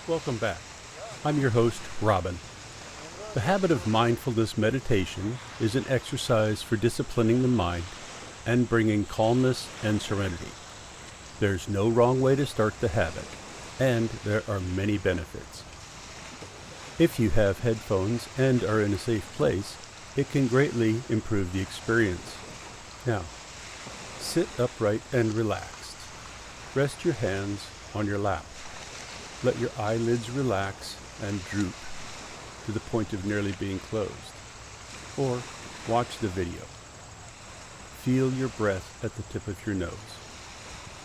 Welcome back. I'm your host, Robin. The habit of mindfulness meditation is an exercise for disciplining the mind and bringing calmness and serenity. There's no wrong way to start the habit, and there are many benefits. If you have headphones and are in a safe place, it can greatly improve the experience. Now, sit upright and relaxed. Rest your hands on your lap. Let your eyelids relax and droop to the point of nearly being closed. Or watch the video. Feel your breath at the tip of your nose.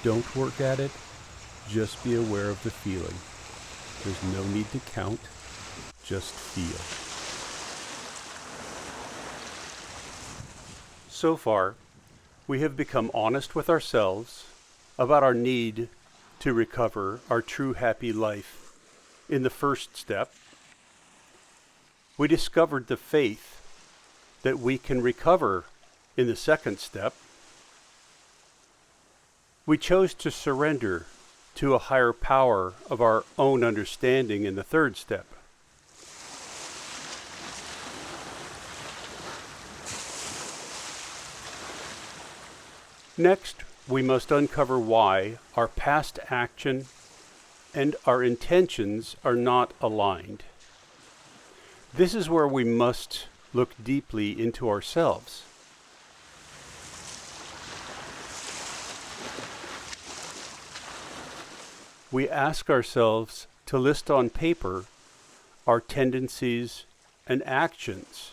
Don't work at it, just be aware of the feeling. There's no need to count, just feel. So far, we have become honest with ourselves about our need to recover our true happy life in the first step. We discovered the faith that we can recover in the second step. We chose to surrender to a higher power of our own understanding in the third step. Next, we must uncover why our past action and our intentions are not aligned. This is where we must look deeply into ourselves. We ask ourselves to list on paper our tendencies and actions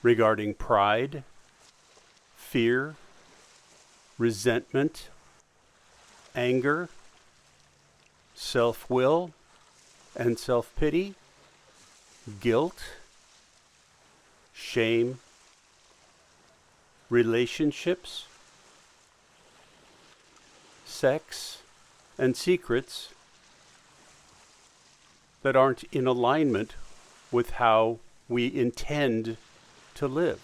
regarding pride, fear, resentment, anger, self-will and self-pity, guilt, shame, relationships, sex, and secrets that aren't in alignment with how we intend to live.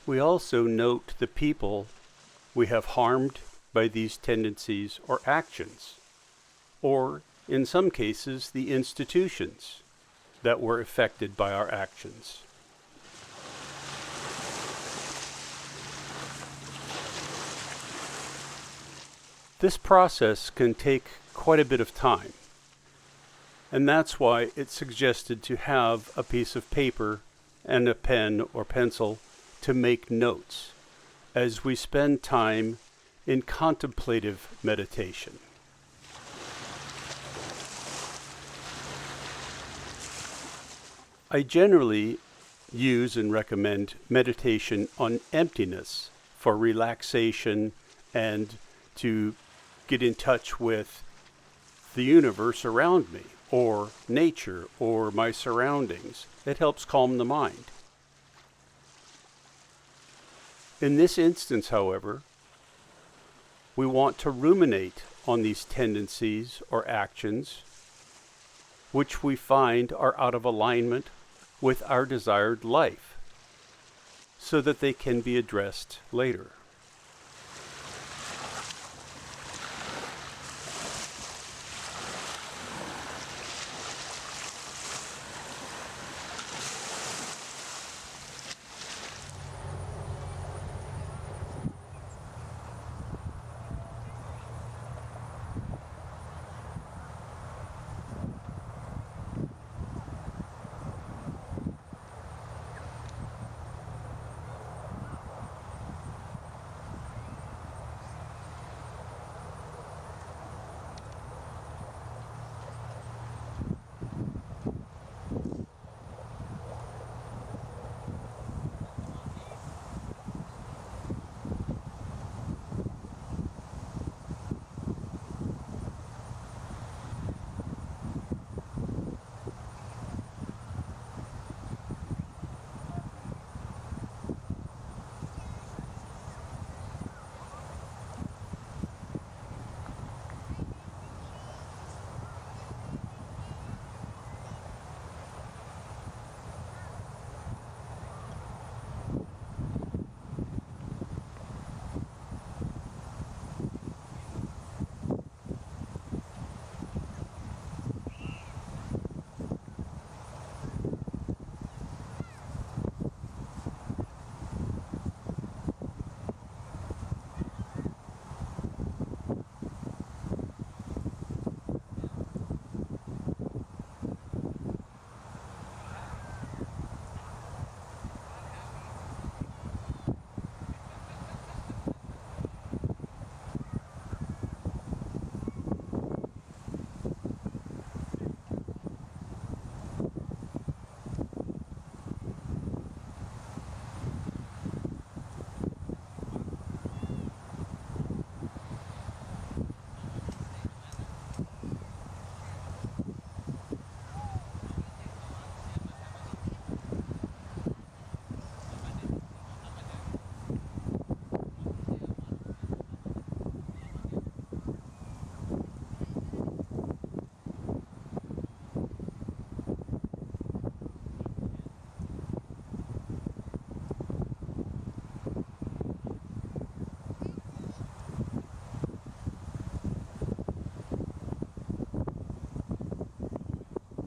We also note the people we have harmed by these tendencies or actions, or in some cases, the institutions that were affected by our actions. This process can take quite a bit of time, and that's why it's suggested to have a piece of paper and a pen or pencil to make notes as we spend time in contemplative meditation. I generally use and recommend meditation on emptiness for relaxation and to get in touch with the universe around me, or nature, or my surroundings. It helps calm the mind. In this instance, however, we want to ruminate on these tendencies or actions which we find are out of alignment with our desired life, so that they can be addressed later.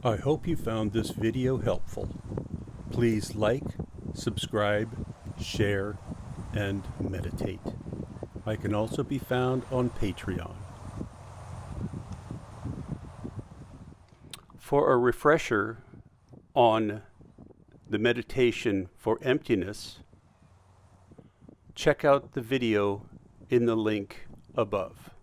I hope you found this video helpful. Please like, subscribe, share, and meditate. I can also be found on Patreon. For a refresher on the meditation for emptiness, check out the video in the link above.